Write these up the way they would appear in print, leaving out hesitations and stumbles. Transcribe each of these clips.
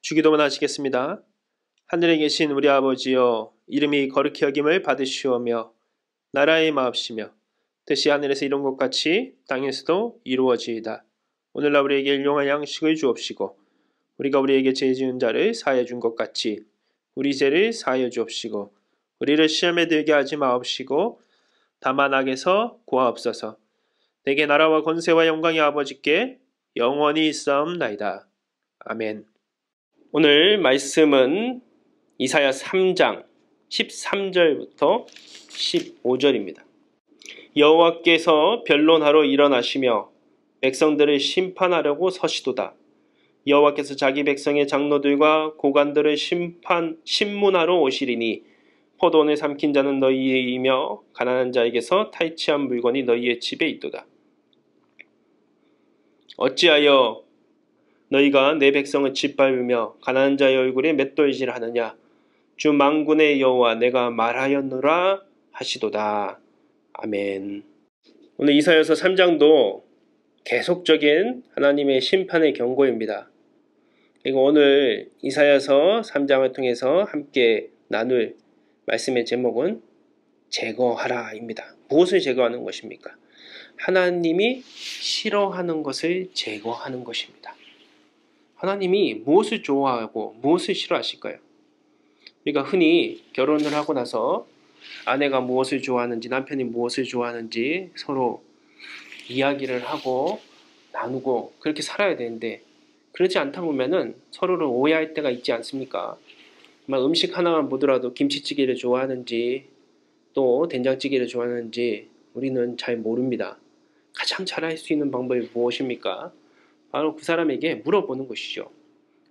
주기도문 하시겠습니다. 하늘에 계신 우리 아버지여, 이름이 거룩히 여김을 받으시오며 나라의 마옵시며 뜻이 하늘에서 이룬 것 같이 땅에서도 이루어지이다. 오늘날 우리에게 일용할 양식을 주옵시고 우리가 우리에게 죄 지은 자를 사하여 준 것 같이 우리 죄를 사하여 주옵시고 우리를 시험에 들게 하지 마옵시고 다만 악에서 구하옵소서. 내게 나라와 권세와 영광이 아버지께 영원히 있사옵나이다. 아멘. 오늘 말씀은 이사야 3장 13절부터 15절입니다. 여호와께서 변론하러 일어나시며 백성들을 심판하려고 서시도다. 여호와께서 자기 백성의 장로들과 고관들을 심문하러 오시리니 포도원을 삼킨 자는 너희이며 가난한 자에게서 탈취한 물건이 너희의 집에 있도다. 어찌하여 너희가 내 백성을 짓밟으며 가난한 자의 얼굴에 맷돌질하느냐. 주 만군의 여호와 내가 말하였노라 하시도다. 아멘. 오늘 이사야서 3장도 계속적인 하나님의 심판의 경고입니다. 그리고 오늘 이사야서 3장을 통해서 함께 나눌 말씀의 제목은 제거하라입니다. 무엇을 제거하는 것입니까? 하나님이 싫어하는 것을 제거하는 것입니다. 하나님이 무엇을 좋아하고 무엇을 싫어하실까요? 우리가 흔히 결혼을 하고 나서 아내가 무엇을 좋아하는지 남편이 무엇을 좋아하는지 서로 이야기를 하고 나누고 그렇게 살아야 되는데 그렇지 않다 보면은 서로를 오해할 때가 있지 않습니까? 음식 하나만 보더라도 김치찌개를 좋아하는지 또 된장찌개를 좋아하는지 우리는 잘 모릅니다. 가장 잘할 수 있는 방법이 무엇입니까? 바로 그 사람에게 물어보는 것이죠.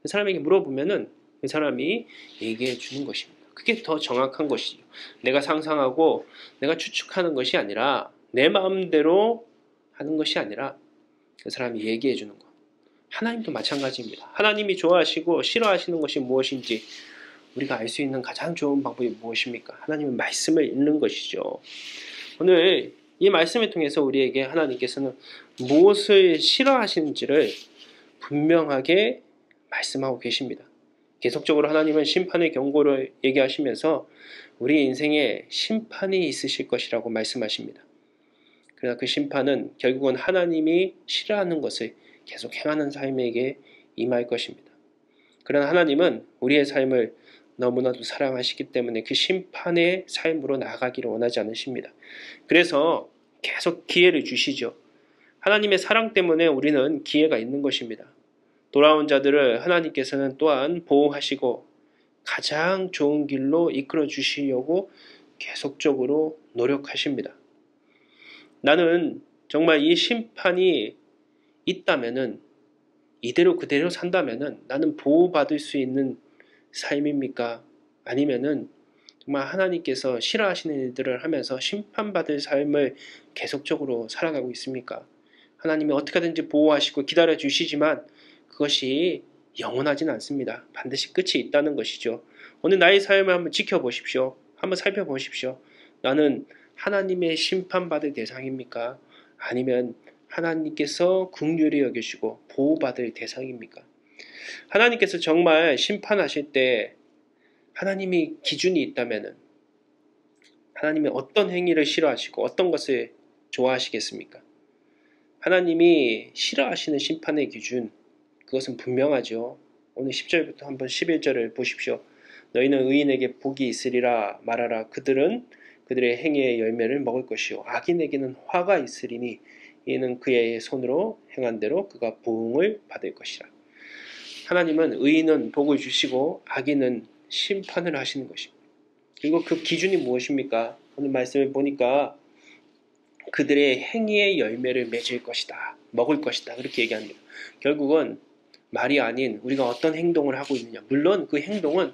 그 사람에게 물어보면은 그 사람이 얘기해 주는 것입니다. 그게 더 정확한 것이죠. 내가 상상하고 내가 추측하는 것이 아니라 내 마음대로 하는 것이 아니라 그 사람이 얘기해 주는 것. 하나님도 마찬가지입니다. 하나님이 좋아하시고 싫어하시는 것이 무엇인지 우리가 알 수 있는 가장 좋은 방법이 무엇입니까? 하나님의 말씀을 읽는 것이죠. 오늘 이 말씀을 통해서 우리에게 하나님께서는 무엇을 싫어하시는지를 분명하게 말씀하고 계십니다. 계속적으로 하나님은 심판의 경고를 얘기하시면서 우리 인생에 심판이 있으실 것이라고 말씀하십니다. 그러나 그 심판은 결국은 하나님이 싫어하는 것을 계속 행하는 삶에게 임할 것입니다. 그러나 하나님은 우리의 삶을 너무나도 사랑하시기 때문에 그 심판의 삶으로 나아가기를 원하지 않으십니다. 그래서 계속 기회를 주시죠. 하나님의 사랑 때문에 우리는 기회가 있는 것입니다. 돌아온 자들을 하나님께서는 또한 보호하시고 가장 좋은 길로 이끌어 주시려고 계속적으로 노력하십니다. 나는 정말 이 심판이 있다면은 이대로 그대로 산다면은 나는 보호받을 수 있는 삶입니까? 아니면은 정말 하나님께서 싫어하시는 일들을 하면서 심판받을 삶을 계속적으로 살아가고 있습니까? 하나님이 어떻게 하든지 보호하시고 기다려 주시지만 그것이 영원하진 않습니다. 반드시 끝이 있다는 것이죠. 오늘 나의 삶을 한번 지켜보십시오. 한번 살펴보십시오. 나는 하나님의 심판받을 대상입니까? 아니면 하나님께서 긍휼히 여기시고 보호받을 대상입니까? 하나님께서 정말 심판하실 때 하나님이 기준이 있다면 하나님이 어떤 행위를 싫어하시고 어떤 것을 좋아하시겠습니까? 하나님이 싫어하시는 심판의 기준, 그것은 분명하죠. 오늘 10절부터 한번 11절을 보십시오. 너희는 의인에게 복이 있으리라 말하라. 그들은 그들의 행위의 열매를 먹을 것이요 악인에게는 화가 있으리니 이는 그의 손으로 행한 대로 그가 보응을 받을 것이라. 하나님은 의인은 복을 주시고 악인은 심판을 하시는 것입니다. 그리고 그 기준이 무엇입니까? 오늘 말씀을 보니까 그들의 행위의 열매를 맺을 것이다. 먹을 것이다. 그렇게 얘기합니다. 결국은 말이 아닌 우리가 어떤 행동을 하고 있느냐. 물론 그 행동은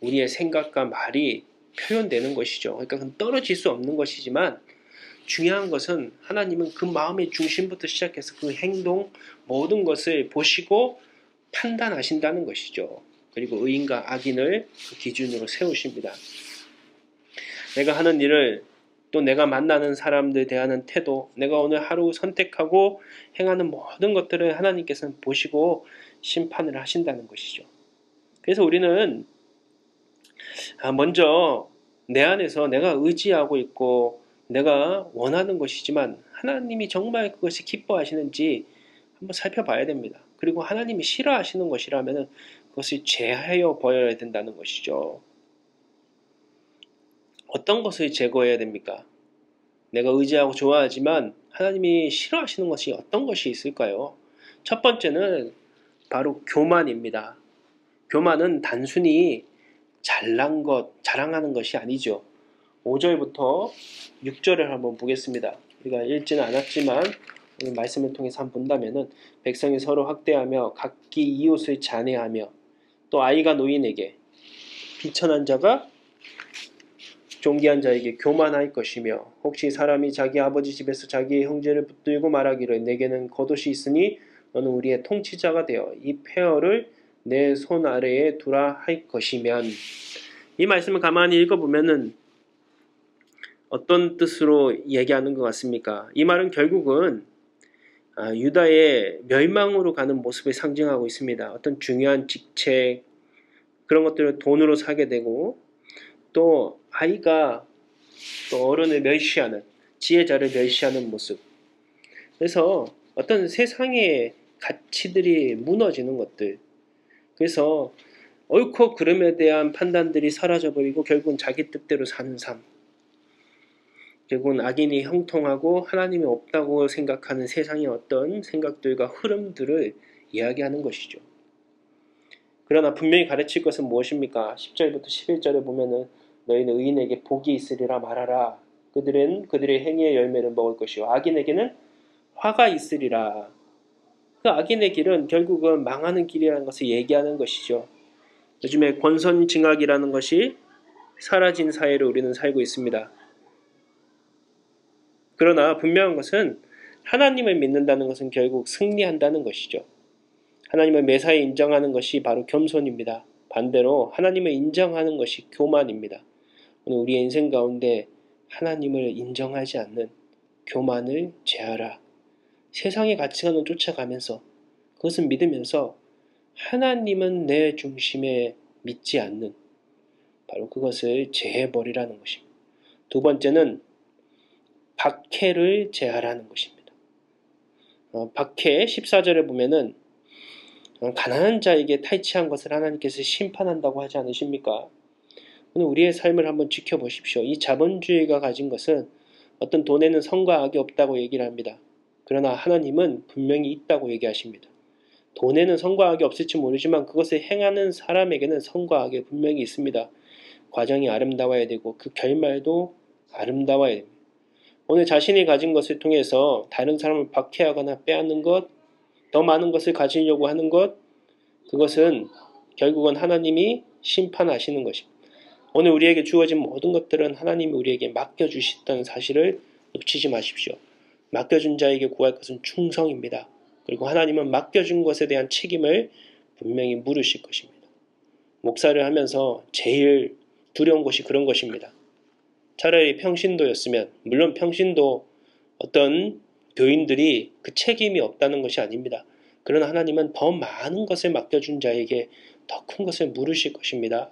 우리의 생각과 말이 표현되는 것이죠. 그러니까 그건 떨어질 수 없는 것이지만 중요한 것은 하나님은 그 마음의 중심부터 시작해서 그 행동 모든 것을 보시고 판단하신다는 것이죠. 그리고 의인과 악인을 그 기준으로 세우십니다. 내가 하는 일을 또 내가 만나는 사람들 대하는 태도, 내가 오늘 하루 선택하고 행하는 모든 것들을 하나님께서는 보시고 심판을 하신다는 것이죠. 그래서 우리는 먼저 내 안에서 내가 의지하고 있고 내가 원하는 것이지만 하나님이 정말 그것이 기뻐하시는지 한번 살펴봐야 됩니다. 그리고 하나님이 싫어하시는 것이라면 그것을 제하여 버려야 된다는 것이죠. 어떤 것을 제거해야 됩니까? 내가 의지하고 좋아하지만 하나님이 싫어하시는 것이 어떤 것이 있을까요? 첫 번째는 바로 교만입니다. 교만은 단순히 잘난 것, 자랑하는 것이 아니죠. 5절부터 6절을 한번 보겠습니다. 우리가 읽지는 않았지만 오늘 말씀을 통해서 한번 본다면은 백성이 서로 학대하며 각기 이웃을 잔해하며 또 아이가 노인에게 비천한 자가 존귀한 자에게 교만할 것이며 혹시 사람이 자기 아버지 집에서 자기의 형제를 붙들고 말하기를 내게는 겉옷이 있으니 너는 우리의 통치자가 되어 이 폐허를 내 손 아래에 두라 할 것이면 이 말씀을 가만히 읽어보면은 어떤 뜻으로 얘기하는 것 같습니까? 이 말은 결국은 유다의 멸망으로 가는 모습을 상징하고 있습니다. 어떤 중요한 직책 그런 것들을 돈으로 사게 되고 또 아이가 또 어른을 멸시하는 지혜자를 멸시하는 모습. 그래서 어떤 세상의 가치들이 무너지는 것들. 그래서 옳고 그름에 대한 판단들이 사라져버리고 결국은 자기 뜻대로 사는 삶. 결국은 악인이 형통하고 하나님이 없다고 생각하는 세상의 어떤 생각들과 흐름들을 이야기하는 것이죠. 그러나 분명히 가르칠 것은 무엇입니까? 10절부터 11절에 보면은 너희는 의인에게 복이 있으리라 말하라. 그들은 그들의 행위의 열매를 먹을 것이요 악인에게는 화가 있으리라. 그 악인의 길은 결국은 망하는 길이라는 것을 얘기하는 것이죠. 요즘에 권선징악이라는 것이 사라진 사회를 우리는 살고 있습니다. 그러나 분명한 것은 하나님을 믿는다는 것은 결국 승리한다는 것이죠. 하나님을 매사에 인정하는 것이 바로 겸손입니다. 반대로 하나님을 인정하는 것이 교만입니다. 오늘 우리의 인생 가운데 하나님을 인정하지 않는 교만을 제하라. 세상의 가치관을 쫓아가면서 그것은 믿으면서 하나님은 내 중심에 믿지 않는 바로 그것을 제해버리라는 것입니다. 두 번째는 박해를 제하라는 것입니다. 박해 14절에 보면은 가난한 자에게 탈취한 것을 하나님께서 심판한다고 하지 않으십니까? 오늘 우리의 삶을 한번 지켜보십시오. 이 자본주의가 가진 것은 어떤 돈에는 선과 악이 없다고 얘기를 합니다. 그러나 하나님은 분명히 있다고 얘기하십니다. 돈에는 선과 악이 없을지 모르지만 그것을 행하는 사람에게는 선과 악이 분명히 있습니다. 과정이 아름다워야 되고 그 결말도 아름다워야 됩니다. 오늘 자신이 가진 것을 통해서 다른 사람을 박해하거나 빼앗는 것, 더 많은 것을 가지려고 하는 것, 그것은 결국은 하나님이 심판하시는 것입니다. 오늘 우리에게 주어진 모든 것들은 하나님이 우리에게 맡겨주셨다는 사실을 놓치지 마십시오. 맡겨준 자에게 구할 것은 충성입니다. 그리고 하나님은 맡겨준 것에 대한 책임을 분명히 물으실 것입니다. 목사를 하면서 제일 두려운 것이 그런 것입니다. 차라리 평신도였으면, 물론 평신도 어떤 교인들이 그 책임이 없다는 것이 아닙니다. 그러나 하나님은 더 많은 것을 맡겨준 자에게 더 큰 것을 물으실 것입니다.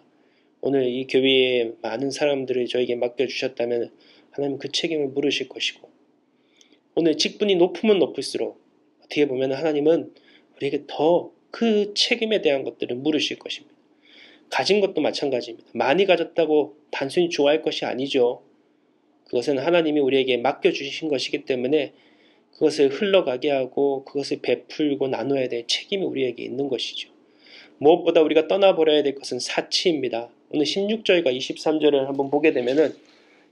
오늘 이 교회에 많은 사람들을 저에게 맡겨주셨다면 하나님 그 책임을 물으실 것이고 오늘 직분이 높으면 높을수록 어떻게 보면 하나님은 우리에게 더 그 책임에 대한 것들을 물으실 것입니다. 가진 것도 마찬가지입니다. 많이 가졌다고 단순히 좋아할 것이 아니죠. 그것은 하나님이 우리에게 맡겨주신 것이기 때문에 그것을 흘러가게 하고 그것을 베풀고 나눠야 될 책임이 우리에게 있는 것이죠. 무엇보다 우리가 떠나버려야 될 것은 사치입니다. 오늘 16절과 23절을 한번 보게 되면은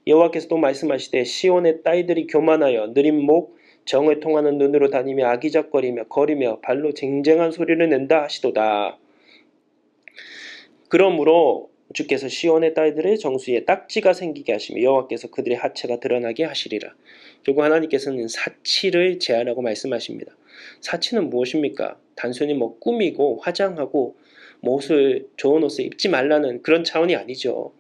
여호와께서 또 말씀하시되 시온의 딸들이 교만하여 느린 목 정을 통하는 눈으로 다니며 아기작거리며 거리며 발로 쟁쟁한 소리를 낸다 하시도다. 그러므로 주께서 시온의 딸들의 정수에 딱지가 생기게 하시며 여호와께서 그들의 하체가 드러나게 하시리라. 결국 하나님께서는 사치를 제하라고 말씀하십니다. 사치는 무엇입니까? 단순히 꾸미고 화장하고 좋은 옷을 입지 말라는 그런 차원이 아니죠.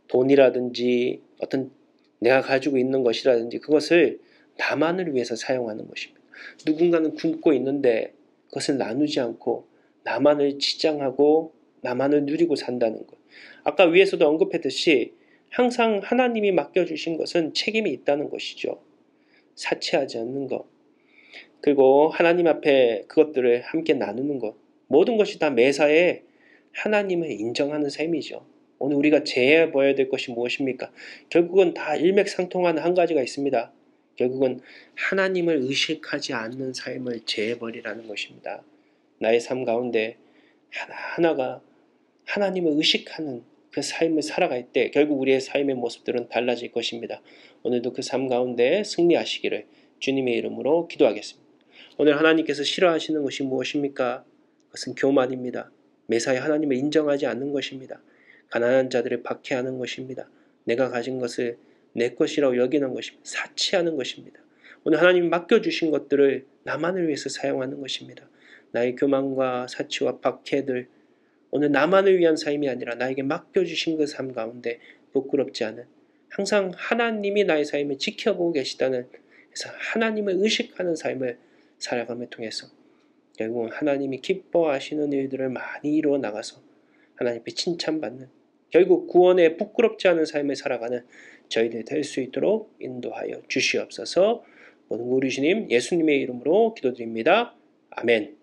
돈이라든지 어떤 내가 가지고 있는 것이라든지 그것을 나만을 위해서 사용하는 것입니다. 누군가는 굶고 있는데 그것을 나누지 않고 나만을 치장하고 나만을 누리고 산다는 것. 아까 위에서도 언급했듯이 항상 하나님이 맡겨주신 것은 책임이 있다는 것이죠. 사치하지 않는 것. 그리고 하나님 앞에 그것들을 함께 나누는 것. 모든 것이 다 매사에 하나님을 인정하는 삶이죠. 오늘 우리가 제해봐야 될 것이 무엇입니까? 결국은 다 일맥상통하는 한 가지가 있습니다. 결국은 하나님을 의식하지 않는 삶을 제해버리라는 것입니다. 나의 삶 가운데 하나하나가 하나님을 의식하는 그 삶을 살아갈 때 결국 우리의 삶의 모습들은 달라질 것입니다. 오늘도 그 삶 가운데 승리하시기를 주님의 이름으로 기도하겠습니다. 오늘 하나님께서 싫어하시는 것이 무엇입니까? 그것은 교만입니다. 매사에 하나님을 인정하지 않는 것입니다. 가난한 자들을 박해하는 것입니다. 내가 가진 것을 내 것이라고 여기는 것입니다. 사치하는 것입니다. 오늘 하나님이 맡겨주신 것들을 나만을 위해서 사용하는 것입니다. 나의 교만과 사치와 박해들, 오늘 나만을 위한 삶이 아니라 나에게 맡겨주신 그 삶 가운데 부끄럽지 않은, 항상 하나님이 나의 삶을 지켜보고 계시다는, 그래서 하나님을 의식하는 삶을 살아감을 통해서 결국은 하나님이 기뻐하시는 일들을 많이 이루어 나가서 하나님께 칭찬받는, 결국 구원에 부끄럽지 않은 삶을 살아가는 저희들 될 수 있도록 인도하여 주시옵소서. 모든 우리 주님 예수님의 이름으로 기도드립니다. 아멘.